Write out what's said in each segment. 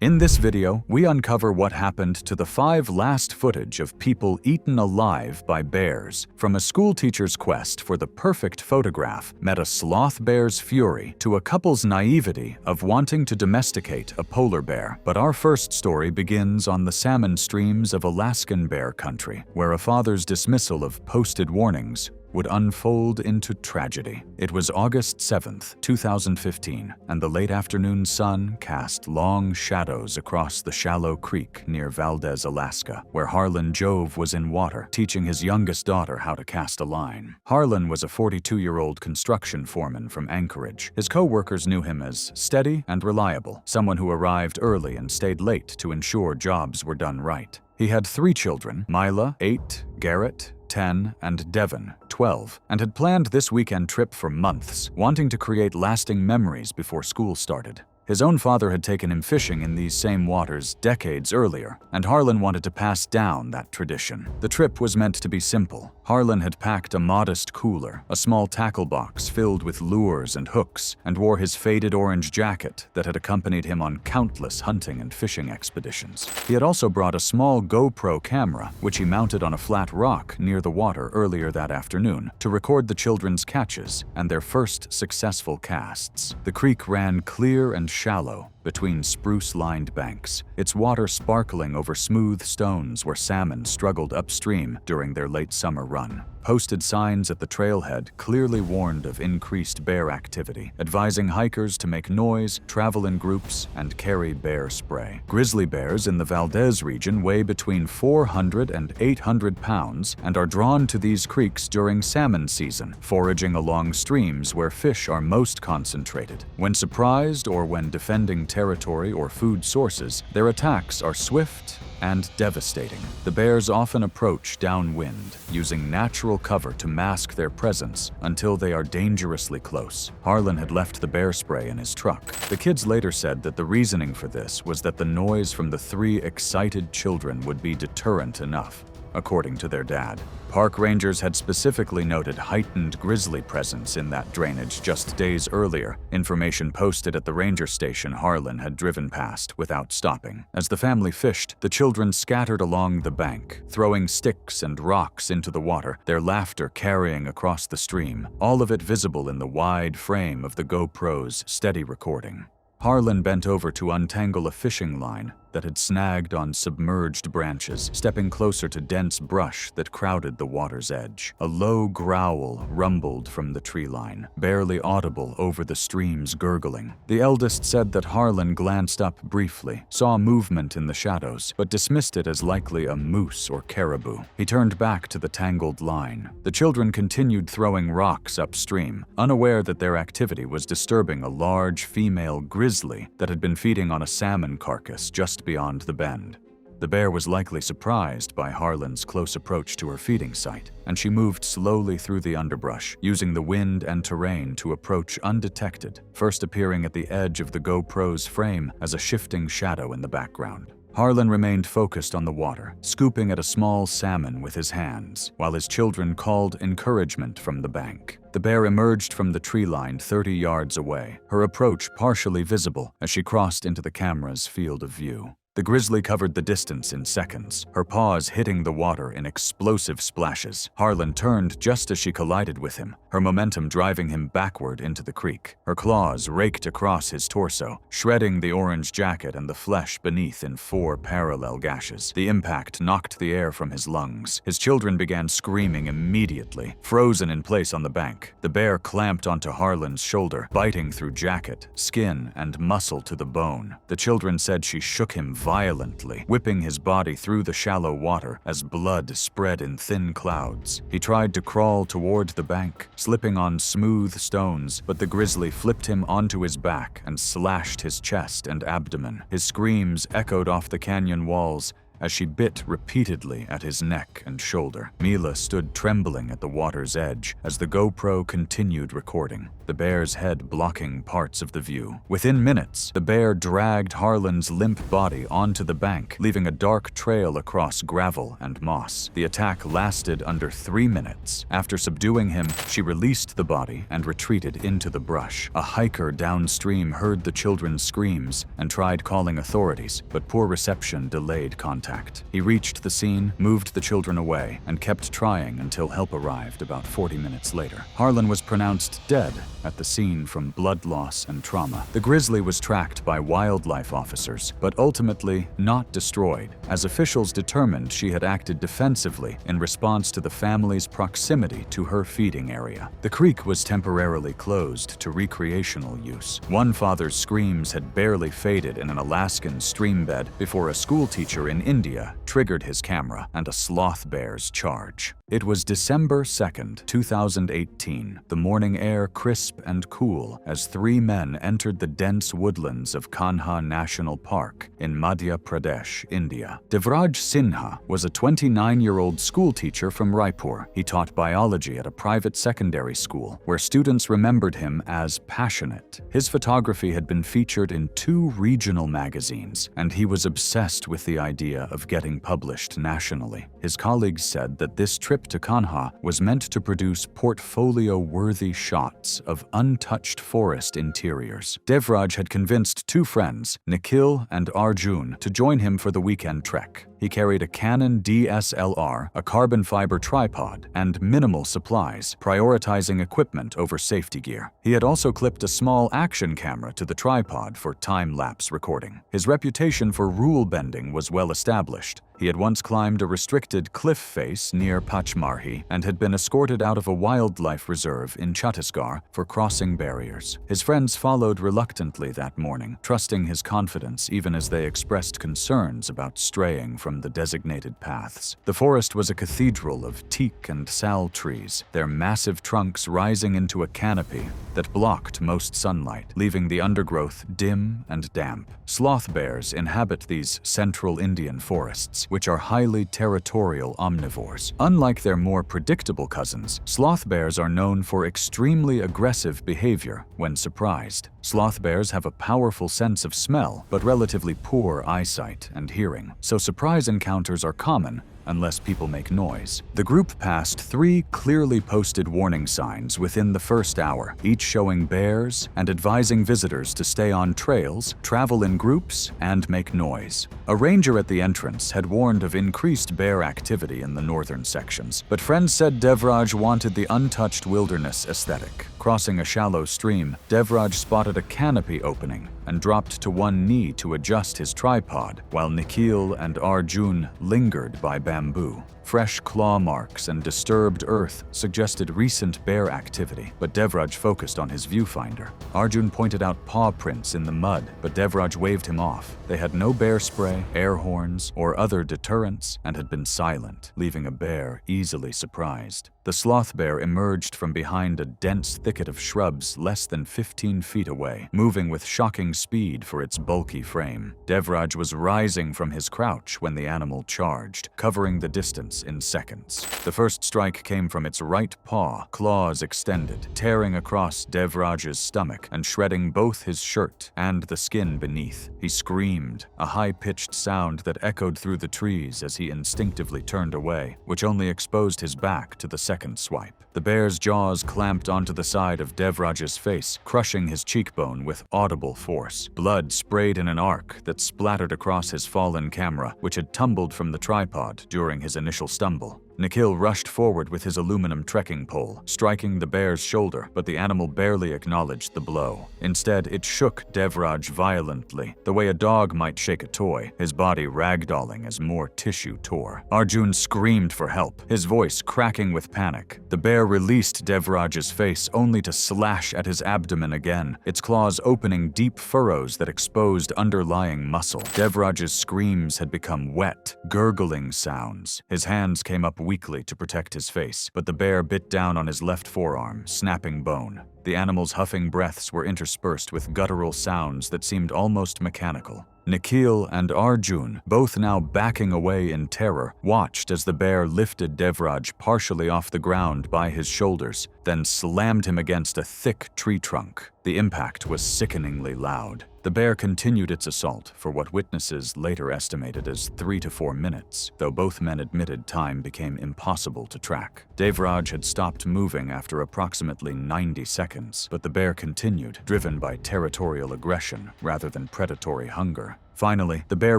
In this video, we uncover what happened to the 5 last footage of people eaten alive by bears. From a schoolteacher's quest for the perfect photograph met a sloth bear's fury to a couple's naivety of wanting to domesticate a polar bear. But our first story begins on the salmon streams of Alaskan bear country, where a father's dismissal of posted warnings would unfold into tragedy. It was August 7th, 2015, and the late afternoon sun cast long shadows across the shallow creek near Valdez, Alaska, where Harlan Jove was in water, teaching his youngest daughter how to cast a line. Harlan was a 42-year-old construction foreman from Anchorage. His co-workers knew him as steady and reliable, someone who arrived early and stayed late to ensure jobs were done right. He had 3 children, Mila, 8, Garrett, 10, and Devon, 12, and had planned this weekend trip for months, wanting to create lasting memories before school started. His own father had taken him fishing in these same waters decades earlier, and Harlan wanted to pass down that tradition. The trip was meant to be simple. Harlan had packed a modest cooler, a small tackle box filled with lures and hooks, and wore his faded orange jacket that had accompanied him on countless hunting and fishing expeditions. He had also brought a small GoPro camera, which he mounted on a flat rock near the water earlier that afternoon, to record the children's catches and their first successful casts. The creek ran clear and shallow between spruce-lined banks, its water sparkling over smooth stones where salmon struggled upstream during their late summer run. Posted signs at the trailhead clearly warned of increased bear activity, advising hikers to make noise, travel in groups, and carry bear spray. Grizzly bears in the Valdez region weigh between 400 and 800 pounds and are drawn to these creeks during salmon season, foraging along streams where fish are most concentrated. When surprised or when defending territory or food sources, their attacks are swift and devastating. The bears often approach downwind, using natural cover to mask their presence until they are dangerously close. Harlan had left the bear spray in his truck. The kids later said that the reasoning for this was that the noise from the 3 excited children would be deterrent enough, according to their dad. Park rangers had specifically noted heightened grizzly presence in that drainage just days earlier, information posted at the ranger station Harlan had driven past without stopping. As the family fished, the children scattered along the bank, throwing sticks and rocks into the water, their laughter carrying across the stream, all of it visible in the wide frame of the GoPro's steady recording. Harlan bent over to untangle a fishing line that had snagged on submerged branches, stepping closer to dense brush that crowded the water's edge. A low growl rumbled from the tree line, barely audible over the stream's gurgling. The eldest said that Harlan glanced up briefly, saw movement in the shadows, but dismissed it as likely a moose or caribou. He turned back to the tangled line. The children continued throwing rocks upstream, unaware that their activity was disturbing a large female grizzly that had been feeding on a salmon carcass just beyond the bend. The bear was likely surprised by Harlan's close approach to her feeding site, and she moved slowly through the underbrush, using the wind and terrain to approach undetected, first appearing at the edge of the GoPro's frame as a shifting shadow in the background. Harlan remained focused on the water, scooping at a small salmon with his hands, while his children called encouragement from the bank. The bear emerged from the tree line 30 yards away, her approach partially visible as she crossed into the camera's field of view. The grizzly covered the distance in seconds, her paws hitting the water in explosive splashes. Harlan turned just as she collided with him, her momentum driving him backward into the creek. Her claws raked across his torso, shredding the orange jacket and the flesh beneath in 4 parallel gashes. The impact knocked the air from his lungs. His children began screaming immediately, frozen in place on the bank. The bear clamped onto Harlan's shoulder, biting through jacket, skin, and muscle to the bone. The children said she shook him violently, whipping his body through the shallow water as blood spread in thin clouds. He tried to crawl toward the bank, slipping on smooth stones, but the grizzly flipped him onto his back and slashed his chest and abdomen. His screams echoed off the canyon walls as she bit repeatedly at his neck and shoulder. Mila stood trembling at the water's edge as the GoPro continued recording. the bear's head blocking parts of the view. Within minutes, the bear dragged Harlan's limp body onto the bank, leaving a dark trail across gravel and moss. The attack lasted under 3 minutes. After subduing him, she released the body and retreated into the brush. A hiker downstream heard the children's screams and tried calling authorities, but poor reception delayed contact. He reached the scene, moved the children away, and kept trying until help arrived about 40 minutes later. Harlan was pronounced dead at the scene from blood loss and trauma. The grizzly was tracked by wildlife officers, but ultimately not destroyed, as officials determined she had acted defensively in response to the family's proximity to her feeding area. The creek was temporarily closed to recreational use. One father's screams had barely faded in an Alaskan streambed before a schoolteacher in India triggered his camera and a sloth bear's charge. It was December 2nd, 2018, the morning air crisp and cool as 3 men entered the dense woodlands of Kanha National Park in Madhya Pradesh, India. Devraj Sinha was a 29-year-old schoolteacher from Raipur. He taught biology at a private secondary school, where students remembered him as passionate. His photography had been featured in 2 regional magazines, and he was obsessed with the idea of getting published nationally. His colleagues said that this trip to Kanha was meant to produce portfolio-worthy shots of untouched forest interiors. Devraj had convinced 2 friends, Nikhil and Arjun, to join him for the weekend trek. He carried a Canon DSLR, a carbon fiber tripod, and minimal supplies, prioritizing equipment over safety gear. He had also clipped a small action camera to the tripod for time-lapse recording. His reputation for rule bending was well established. He had once climbed a restricted cliff face near Pachmarhi and had been escorted out of a wildlife reserve in Chhattisgarh for crossing barriers. His friends followed reluctantly that morning, trusting his confidence even as they expressed concerns about straying from the designated paths. The forest was a cathedral of teak and sal trees, their massive trunks rising into a canopy that blocked most sunlight, leaving the undergrowth dim and damp. Sloth bears inhabit these central Indian forests, which are highly territorial omnivores. Unlike their more predictable cousins, sloth bears are known for extremely aggressive behavior when surprised. Sloth bears have a powerful sense of smell, but relatively poor eyesight and hearing, so surprise encounters are common unless people make noise. The group passed 3 clearly posted warning signs within the first hour, each showing bears and advising visitors to stay on trails, travel in groups, and make noise. A ranger at the entrance had warned of increased bear activity in the northern sections, but friends said Devraj wanted the untouched wilderness aesthetic. Crossing a shallow stream, Devraj spotted a canopy opening and dropped to one knee to adjust his tripod, while Nikhil and Arjun lingered by bamboo. Fresh claw marks and disturbed earth suggested recent bear activity, but Devraj focused on his viewfinder. Arjun pointed out paw prints in the mud, but Devraj waved him off. They had no bear spray, air horns, or other deterrents and had been silent, leaving a bear easily surprised. The sloth bear emerged from behind a dense thicket of shrubs less than 15 feet away, moving with shocking speed for its bulky frame. Devraj was rising from his crouch when the animal charged, covering the distance in seconds. The first strike came from its right paw, claws extended, tearing across Devraj's stomach and shredding both his shirt and the skin beneath. He screamed, a high-pitched sound that echoed through the trees as he instinctively turned away, which only exposed his back to the second swipe. The bear's jaws clamped onto the side of Devraj's face, crushing his cheekbone with audible force. Blood sprayed in an arc that splattered across his fallen camera, which had tumbled from the tripod during his initial stumble. Nikhil rushed forward with his aluminum trekking pole, striking the bear's shoulder, but the animal barely acknowledged the blow. Instead, it shook Devraj violently, the way a dog might shake a toy, his body ragdolling as more tissue tore. Arjun screamed for help, his voice cracking with panic. The bear released Devraj's face only to slash at his abdomen again, its claws opening deep furrows that exposed underlying muscle. Devraj's screams had become wet, gurgling sounds. His hands came up weakly to protect his face, but the bear bit down on his left forearm, snapping bone. The animal's huffing breaths were interspersed with guttural sounds that seemed almost mechanical. Nikhil and Arjun, both now backing away in terror, watched as the bear lifted Devraj partially off the ground by his shoulders, then slammed him against a thick tree trunk. The impact was sickeningly loud. The bear continued its assault for what witnesses later estimated as 3 to 4 minutes, though both men admitted time became impossible to track. Devraj had stopped moving after approximately 90 seconds, but the bear continued, driven by territorial aggression rather than predatory hunger. Finally, the bear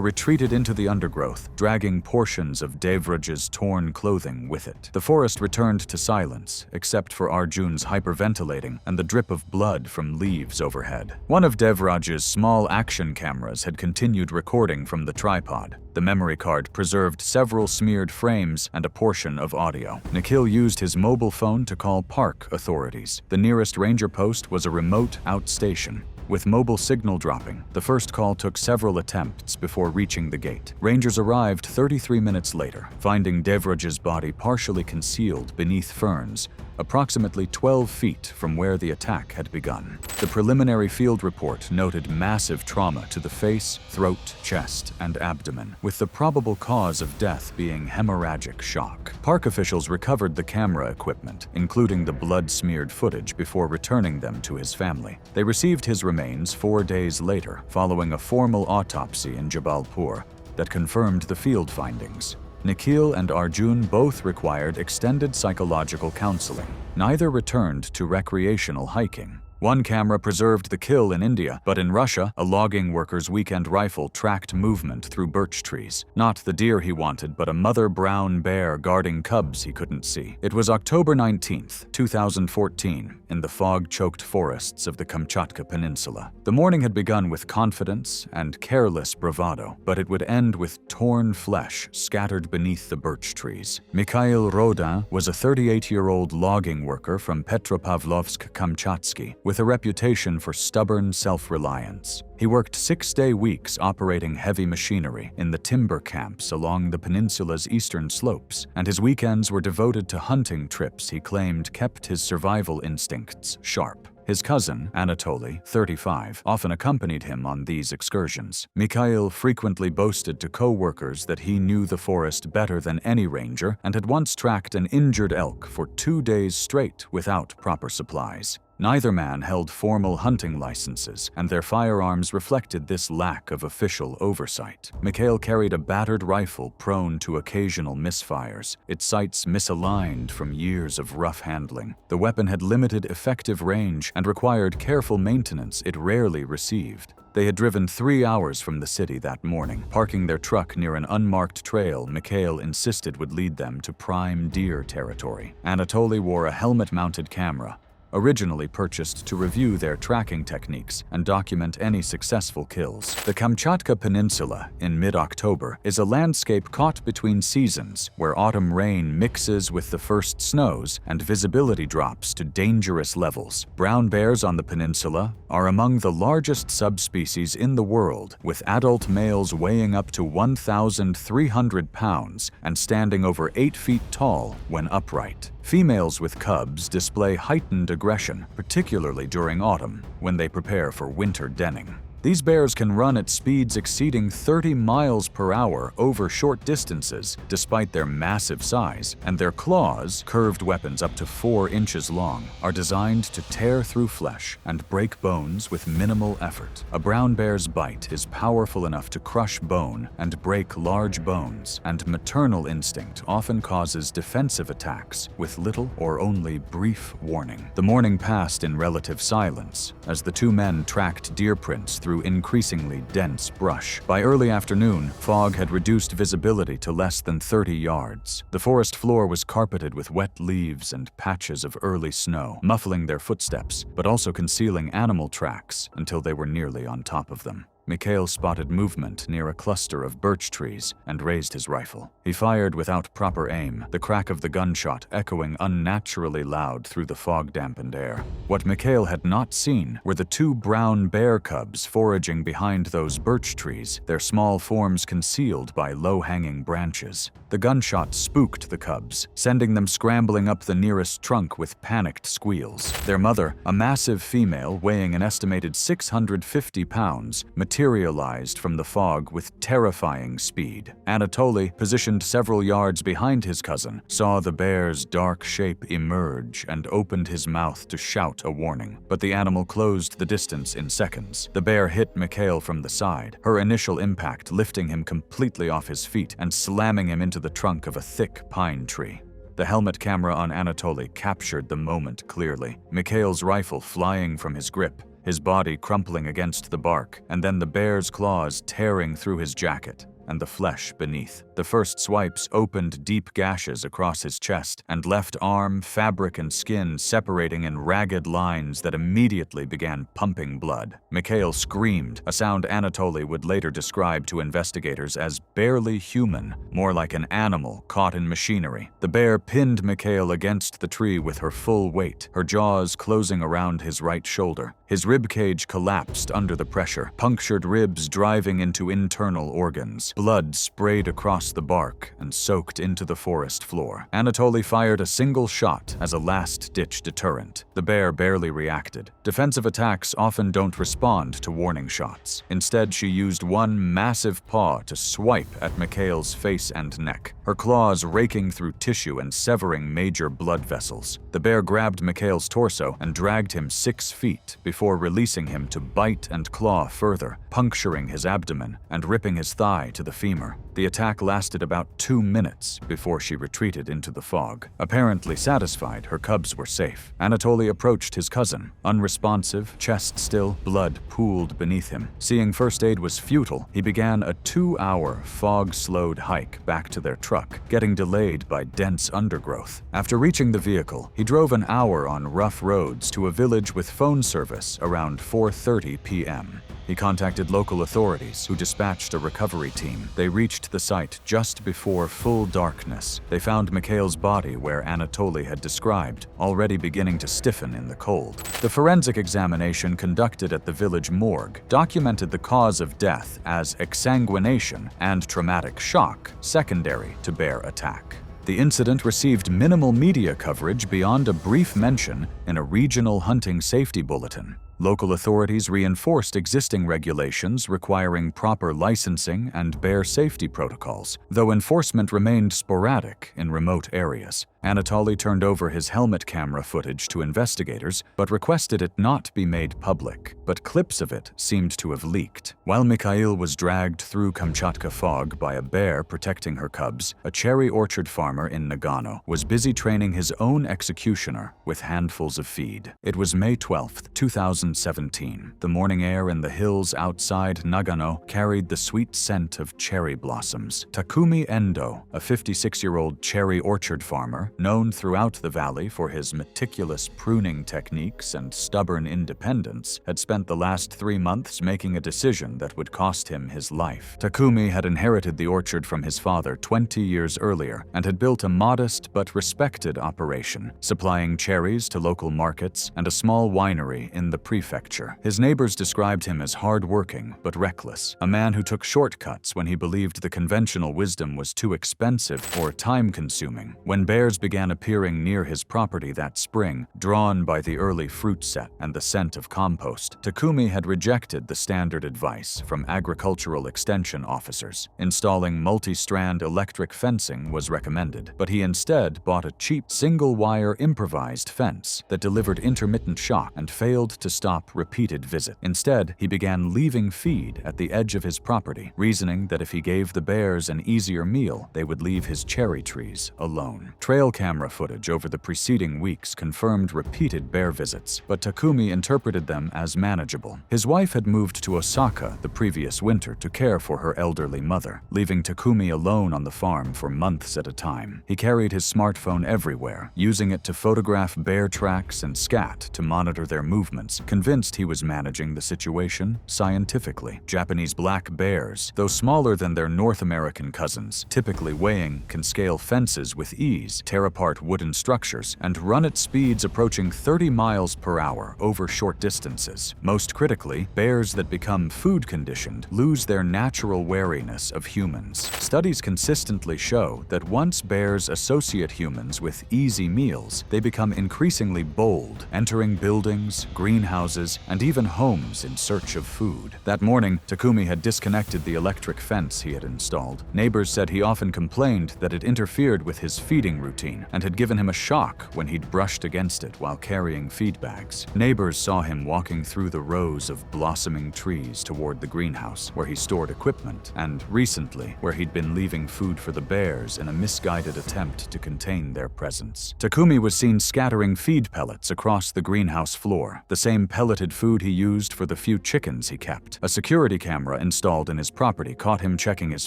retreated into the undergrowth, dragging portions of Devraj's torn clothing with it. The forest returned to silence, except for Arjun's hyperventilating and the drip of blood from leaves overhead. One of Devraj's small action cameras had continued recording from the tripod. The memory card preserved several smeared frames and a portion of audio. Nikhil used his mobile phone to call park authorities. The nearest ranger post was a remote outstation. With mobile signal dropping, the first call took several attempts before reaching the gate. Rangers arrived 33 minutes later, finding Devraj's body partially concealed beneath ferns, approximately 12 feet from where the attack had begun. The preliminary field report noted massive trauma to the face, throat, chest, and abdomen, with the probable cause of death being hemorrhagic shock. Park officials recovered the camera equipment, including the blood-smeared footage, before returning them to his family. They received his remains 4 days later, following a formal autopsy in Jabalpur that confirmed the field findings. Nikhil and Arjun both required extended psychological counseling. Neither returned to recreational hiking. One camera preserved the kill in India, but in Russia, a logging worker's weekend rifle tracked movement through birch trees. Not the deer he wanted, but a mother brown bear guarding cubs he couldn't see. It was October 19th, 2014, in the fog-choked forests of the Kamchatka Peninsula. The morning had begun with confidence and careless bravado, but it would end with torn flesh scattered beneath the birch trees. Mikhail Rodin was a 38-year-old logging worker from Petropavlovsk-Kamchatsky, with a reputation for stubborn self-reliance. He worked 6-day weeks operating heavy machinery in the timber camps along the peninsula's eastern slopes, and his weekends were devoted to hunting trips he claimed kept his survival instincts sharp. His cousin, Anatoly, 35, often accompanied him on these excursions. Mikhail frequently boasted to co-workers that he knew the forest better than any ranger and had once tracked an injured elk for 2 days straight without proper supplies. Neither man held formal hunting licenses, and their firearms reflected this lack of official oversight. Mikhail carried a battered rifle prone to occasional misfires, its sights misaligned from years of rough handling. The weapon had limited effective range and required careful maintenance it rarely received. They had driven 3 hours from the city that morning, parking their truck near an unmarked trail Mikhail insisted would lead them to prime deer territory. Anatoly wore a helmet-mounted camera, originally purchased to review their tracking techniques and document any successful kills. The Kamchatka Peninsula, in mid-October, is a landscape caught between seasons, where autumn rain mixes with the first snows and visibility drops to dangerous levels. Brown bears on the peninsula are among the largest subspecies in the world, with adult males weighing up to 1,300 pounds and standing over 8 feet tall when upright. Females with cubs display heightened aggression, particularly during autumn, when they prepare for winter denning. These bears can run at speeds exceeding 30 miles per hour over short distances, despite their massive size, and their claws, curved weapons up to 4 inches long, are designed to tear through flesh and break bones with minimal effort. A brown bear's bite is powerful enough to crush bone and break large bones, and maternal instinct often causes defensive attacks with little or only brief warning. The morning passed in relative silence, as the two men tracked deer prints through increasingly dense brush. By early afternoon, fog had reduced visibility to less than 30 yards. The forest floor was carpeted with wet leaves and patches of early snow, muffling their footsteps, but also concealing animal tracks until they were nearly on top of them. Mikhail spotted movement near a cluster of birch trees and raised his rifle. He fired without proper aim, the crack of the gunshot echoing unnaturally loud through the fog-dampened air. What Mikhail had not seen were the 2 brown bear cubs foraging behind those birch trees, their small forms concealed by low-hanging branches. The gunshot spooked the cubs, sending them scrambling up the nearest trunk with panicked squeals. Their mother, a massive female weighing an estimated 650 pounds, materialized from the fog with terrifying speed. Anatoly, positioned several yards behind his cousin, saw the bear's dark shape emerge and opened his mouth to shout a warning. But the animal closed the distance in seconds. The bear hit Mikhail from the side, her initial impact lifting him completely off his feet and slamming him into the trunk of a thick pine tree. The helmet camera on Anatoly captured the moment clearly. Mikhail's rifle flying from his grip, his body crumpling against the bark, and then the bear's claws tearing through his jacket and the flesh beneath. The first swipes opened deep gashes across his chest and left arm, fabric, and skin separating in ragged lines that immediately began pumping blood. Mikhail screamed, a sound Anatoly would later describe to investigators as barely human, more like an animal caught in machinery. The bear pinned Mikhail against the tree with her full weight, her jaws closing around his right shoulder. His ribcage collapsed under the pressure, punctured ribs driving into internal organs. Blood sprayed across the bark and soaked into the forest floor. Anatoly fired a single shot as a last-ditch deterrent. The bear barely reacted. Defensive attacks often don't respond to warning shots. Instead, she used one massive paw to swipe at Mikhail's face and neck, her claws raking through tissue and severing major blood vessels. The bear grabbed Mikhail's torso and dragged him 6 feet before releasing him to bite and claw further, puncturing his abdomen and ripping his thigh to the femur. The attack lasted about 2 minutes before she retreated into the fog. Apparently satisfied her cubs were safe, Anatoly approached his cousin. Unresponsive, chest still, blood pooled beneath him. Seeing first aid was futile, he began a 2-hour fog-slowed hike back to their truck, getting delayed by dense undergrowth. After reaching the vehicle, he drove an hour on rough roads to a village with phone service around 4:30 p.m. He contacted local authorities, who dispatched a recovery team. They reached the site just before full darkness. They found Mikhail's body where Anatoly had described, already beginning to stiffen in the cold. The forensic examination conducted at the village morgue documented the cause of death as exsanguination and traumatic shock, secondary to bear attack. The incident received minimal media coverage beyond a brief mention in a regional hunting safety bulletin. Local authorities reinforced existing regulations requiring proper licensing and bear safety protocols, though enforcement remained sporadic in remote areas. Anatoly turned over his helmet camera footage to investigators, but requested it not be made public. But clips of it seemed to have leaked. While Mikhail was dragged through Kamchatka fog by a bear protecting her cubs, a cherry orchard farmer in Nagano was busy training his own executioner with handfuls of feed. It was May 12, 2017. The morning air in the hills outside Nagano carried the sweet scent of cherry blossoms. Takumi Endo, a 56-year-old cherry orchard farmer, known throughout the valley for his meticulous pruning techniques and stubborn independence, had spent the last 3 months making a decision that would cost him his life. Takumi had inherited the orchard from his father 20 years earlier and had built a modest but respected operation, supplying cherries to local markets and a small winery in the prefecture. His neighbors described him as hard-working but reckless, a man who took shortcuts when he believed the conventional wisdom was too expensive or time-consuming. When bears began appearing near his property that spring, drawn by the early fruit set and the scent of compost, Takumi had rejected the standard advice from agricultural extension officers. Installing multi-strand electric fencing was recommended, but he instead bought a cheap single-wire improvised fence that delivered intermittent shock and failed to stop repeated visits. Instead, he began leaving feed at the edge of his property, reasoning that if he gave the bears an easier meal, they would leave his cherry trees alone. Trail camera footage over the preceding weeks confirmed repeated bear visits, but Takumi interpreted them as manageable. His wife had moved to Osaka the previous winter to care for her elderly mother, leaving Takumi alone on the farm for months at a time. He carried his smartphone everywhere, using it to photograph bear tracks and scat to monitor their movements, convinced he was managing the situation scientifically. Japanese black bears, though smaller than their North American cousins, typically weighing, can scale fences with ease, tear apart wooden structures, and run at speeds approaching 30 miles per hour over short distances. Most critically, bears that become food-conditioned lose their natural wariness of humans. Studies consistently show that once bears associate humans with easy meals, they become increasingly bold, entering buildings, greenhouses, houses, and even homes in search of food. That morning, Takumi had disconnected the electric fence he had installed. Neighbors said he often complained that it interfered with his feeding routine and had given him a shock when he'd brushed against it while carrying feed bags. Neighbors saw him walking through the rows of blossoming trees toward the greenhouse where he stored equipment, and recently where he'd been leaving food for the bears in a misguided attempt to contain their presence. Takumi was seen scattering feed pellets across the greenhouse floor, the same pelleted food he used for the few chickens he kept. A security camera installed in his property caught him checking his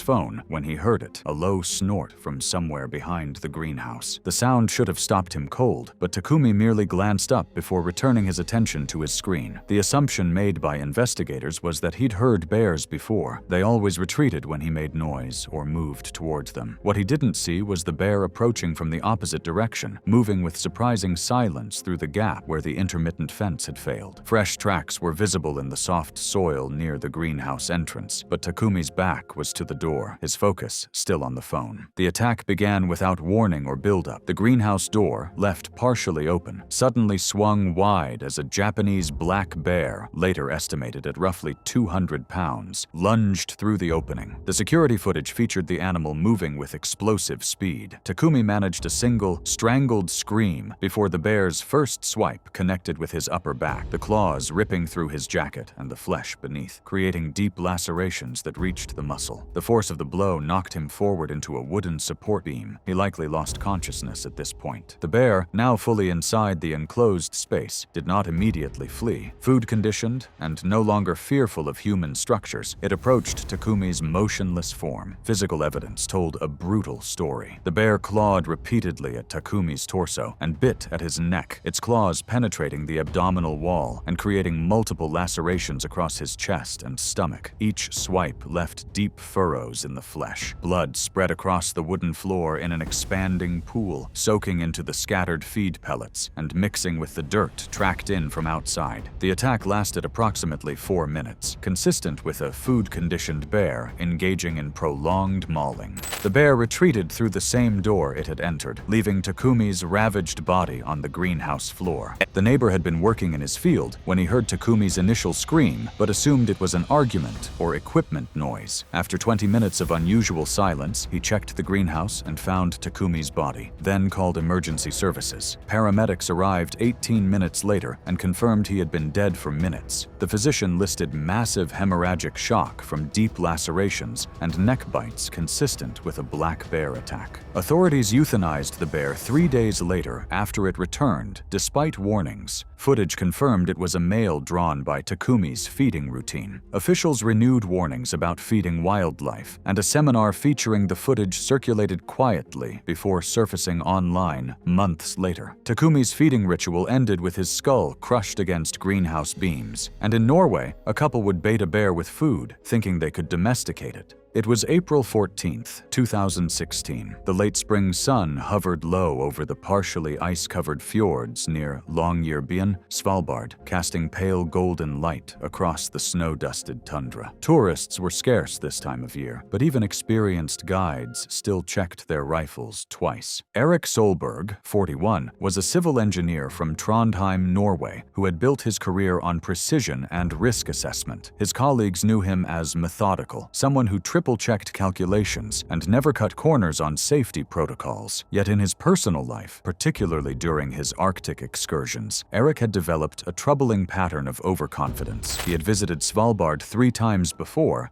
phone when he heard it, a low snort from somewhere behind the greenhouse. The sound should have stopped him cold, but Takumi merely glanced up before returning his attention to his screen. The assumption made by investigators was that he'd heard bears before. They always retreated when he made noise or moved towards them. What he didn't see was the bear approaching from the opposite direction, moving with surprising silence through the gap where the intermittent fence had failed. Fresh tracks were visible in the soft soil near the greenhouse entrance, but Takumi's back was to the door, his focus still on the phone. The attack began without warning or buildup. The greenhouse door, left partially open, suddenly swung wide as a Japanese black bear, later estimated at roughly 200 pounds, lunged through the opening. The security footage featured the animal moving with explosive speed. Takumi managed a single, strangled scream before the bear's first swipe connected with his upper back, the claws ripping through his jacket and the flesh beneath, creating deep lacerations that reached the muscle. The force of the blow knocked him forward into a wooden support beam. He likely lost consciousness at this point. The bear, now fully inside the enclosed space, did not immediately flee. Food-conditioned and no longer fearful of human structures, it approached Takumi's motionless form. Physical evidence told a brutal story. The bear clawed repeatedly at Takumi's torso and bit at his neck, its claws penetrating the abdominal wall and creating multiple lacerations across his chest and stomach. Each swipe left deep furrows in the flesh. Blood spread across the wooden floor in an expanding pool, soaking into the scattered feed pellets and mixing with the dirt tracked in from outside. The attack lasted approximately 4 minutes, consistent with a food-conditioned bear engaging in prolonged mauling. The bear retreated through the same door it had entered, leaving Takumi's ravaged body on the greenhouse floor. The neighbor had been working in his field when he heard Takumi's initial scream, but assumed it was an argument or equipment noise. After 20 minutes of unusual silence, he checked the greenhouse and found Takumi's body, then called emergency services. Paramedics arrived 18 minutes later and confirmed he had been dead for minutes. The physician listed massive hemorrhagic shock from deep lacerations and neck bites consistent with a black bear attack. Authorities euthanized the bear 3 days later after it returned, despite warnings. Footage confirmed it was a male drawn by Takumi's feeding routine. Officials renewed warnings about feeding wildlife, and a seminar featuring the footage circulated quietly before surfacing online months later. Takumi's feeding ritual ended with his skull crushed against greenhouse beams, and in Norway, a couple would bait a bear with food, thinking they could domesticate it. It was April 14, 2016. The late spring sun hovered low over the partially ice-covered fjords near Longyearbyen, Svalbard, casting pale golden light across the snow-dusted tundra. Tourists were scarce this time of year, but even experienced guides still checked their rifles twice. Erik Solberg, 41, was a civil engineer from Trondheim, Norway, who had built his career on precision and risk assessment. His colleagues knew him as methodical, someone who triple-checked calculations and never cut corners on safety protocols. Yet in his personal life, particularly during his Arctic excursions, Erik had developed a troubling pattern of overconfidence. He had visited Svalbard 3 times before,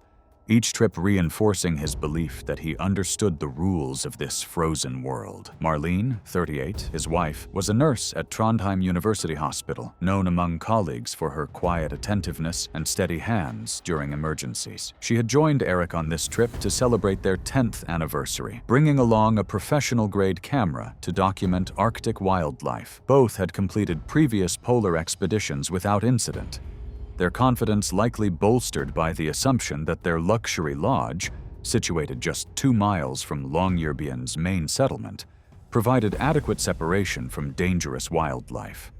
each trip reinforcing his belief that he understood the rules of this frozen world. Marlene, 38, his wife, was a nurse at Trondheim University Hospital, known among colleagues for her quiet attentiveness and steady hands during emergencies. She had joined Erik on this trip to celebrate their 10th anniversary, bringing along a professional-grade camera to document Arctic wildlife. Both had completed previous polar expeditions without incident, their confidence likely bolstered by the assumption that their luxury lodge, situated just 2 miles from Longyearbyen's main settlement, provided adequate separation from dangerous wildlife.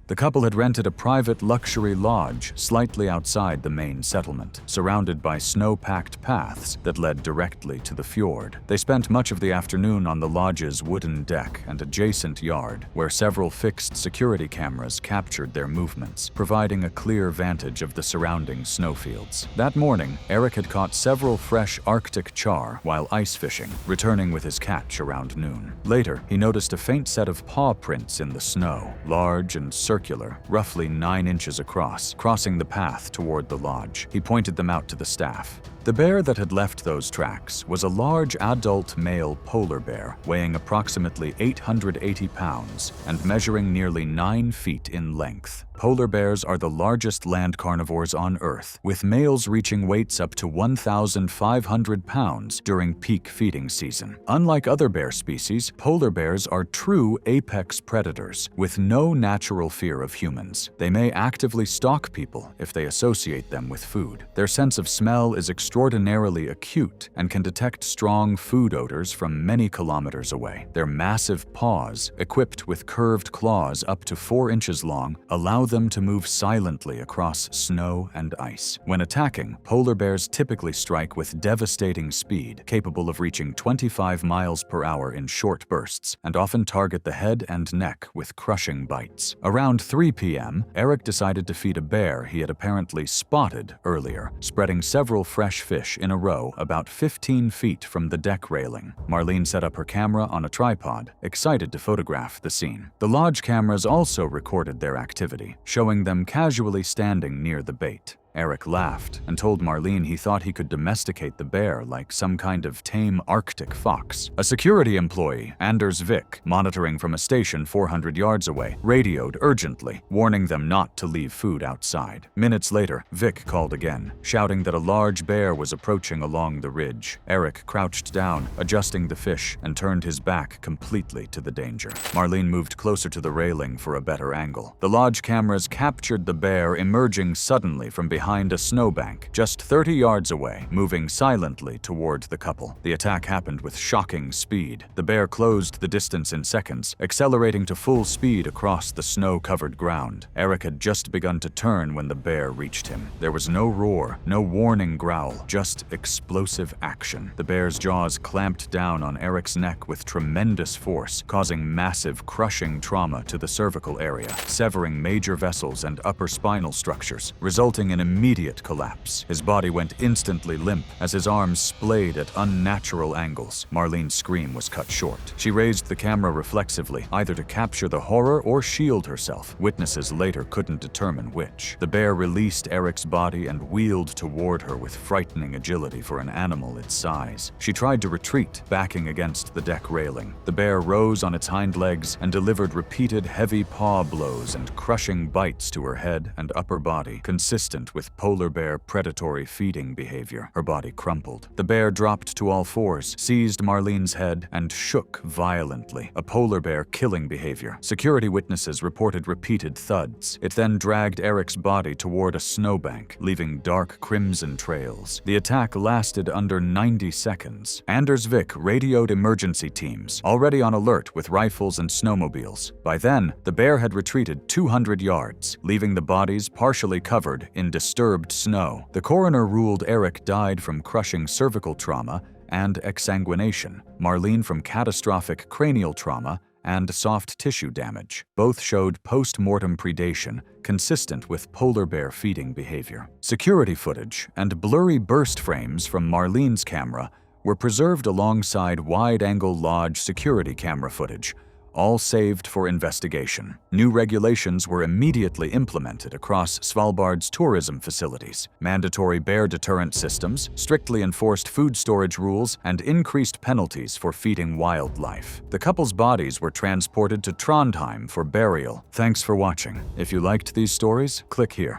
The couple had rented a private luxury lodge slightly outside the main settlement, surrounded by snow-packed paths that led directly to the fjord. They spent much of the afternoon on the lodge's wooden deck and adjacent yard, where several fixed security cameras captured their movements, providing a clear vantage of the surrounding snowfields. That morning, Eric had caught several fresh Arctic char while ice fishing, returning with his catch around noon. Later, he noticed a faint set of paw prints in the snow, large and circular, roughly 9 inches across, crossing the path toward the lodge. He pointed them out to the staff. The bear that had left those tracks was a large adult male polar bear, weighing approximately 880 pounds and measuring nearly 9 feet in length. Polar bears are the largest land carnivores on Earth, with males reaching weights up to 1,500 pounds during peak feeding season. Unlike other bear species, polar bears are true apex predators, with no natural fear of humans. They may actively stalk people if they associate them with food. Their sense of smell is extraordinarily acute and can detect strong food odors from many kilometers away. Their massive paws, equipped with curved claws up to 4 inches long, allow them to move silently across snow and ice. When attacking, polar bears typically strike with devastating speed, capable of reaching 25 miles per hour in short bursts, and often target the head and neck with crushing bites. Around 3 p.m., Eric decided to feed a bear he had apparently spotted earlier, spreading several fresh fish in a row about 15 feet from the deck railing. Marlene set up her camera on a tripod, excited to photograph the scene. The lodge cameras also recorded their activity, showing them casually standing near the bait. Eric laughed and told Marlene he thought he could domesticate the bear like some kind of tame Arctic fox. A security employee, Anders Vick, monitoring from a station 400 yards away, radioed urgently, warning them not to leave food outside. Minutes later, Vick called again, shouting that a large bear was approaching along the ridge. Eric crouched down, adjusting the fish, and turned his back completely to the danger. Marlene moved closer to the railing for a better angle. The lodge cameras captured the bear emerging suddenly from behind a snowbank just 30 yards away, moving silently toward the couple. The attack happened with shocking speed. The bear closed the distance in seconds, accelerating to full speed across the snow-covered ground. Eric had just begun to turn when the bear reached him. There was no roar, no warning growl, just explosive action. The bear's jaws clamped down on Eric's neck with tremendous force, causing massive, crushing trauma to the cervical area, severing major vessels and upper spinal structures, resulting in immediate collapse. His body went instantly limp as his arms splayed at unnatural angles. Marlene's scream was cut short. She raised the camera reflexively, either to capture the horror or shield herself. Witnesses later couldn't determine which. The bear released Eric's body and wheeled toward her with frightening agility for an animal its size. She tried to retreat, backing against the deck railing. The bear rose on its hind legs and delivered repeated heavy paw blows and crushing bites to her head and upper body, consistent with polar bear predatory feeding behavior. Her body crumpled. The bear dropped to all fours, seized Marlene's head, and shook violently. A polar bear killing behavior. Security witnesses reported repeated thuds. It then dragged Eric's body toward a snowbank, leaving dark crimson trails. The attack lasted under 90 seconds. Anders Vick radioed emergency teams, already on alert with rifles and snowmobiles. By then, the bear had retreated 200 yards, leaving the bodies partially covered in disturbed snow. The coroner ruled Eric died from crushing cervical trauma and exsanguination, Marlene from catastrophic cranial trauma and soft tissue damage. Both showed post-mortem predation consistent with polar bear feeding behavior. Security footage and blurry burst frames from Marlene's camera were preserved alongside wide-angle lodge security camera footage, all saved for investigation. New regulations were immediately implemented across Svalbard's tourism facilities. Mandatory bear deterrent systems, strictly enforced food storage rules, and increased penalties for feeding wildlife. The couple's bodies were transported to Trondheim for burial. Thanks for watching. If you liked these stories, click here.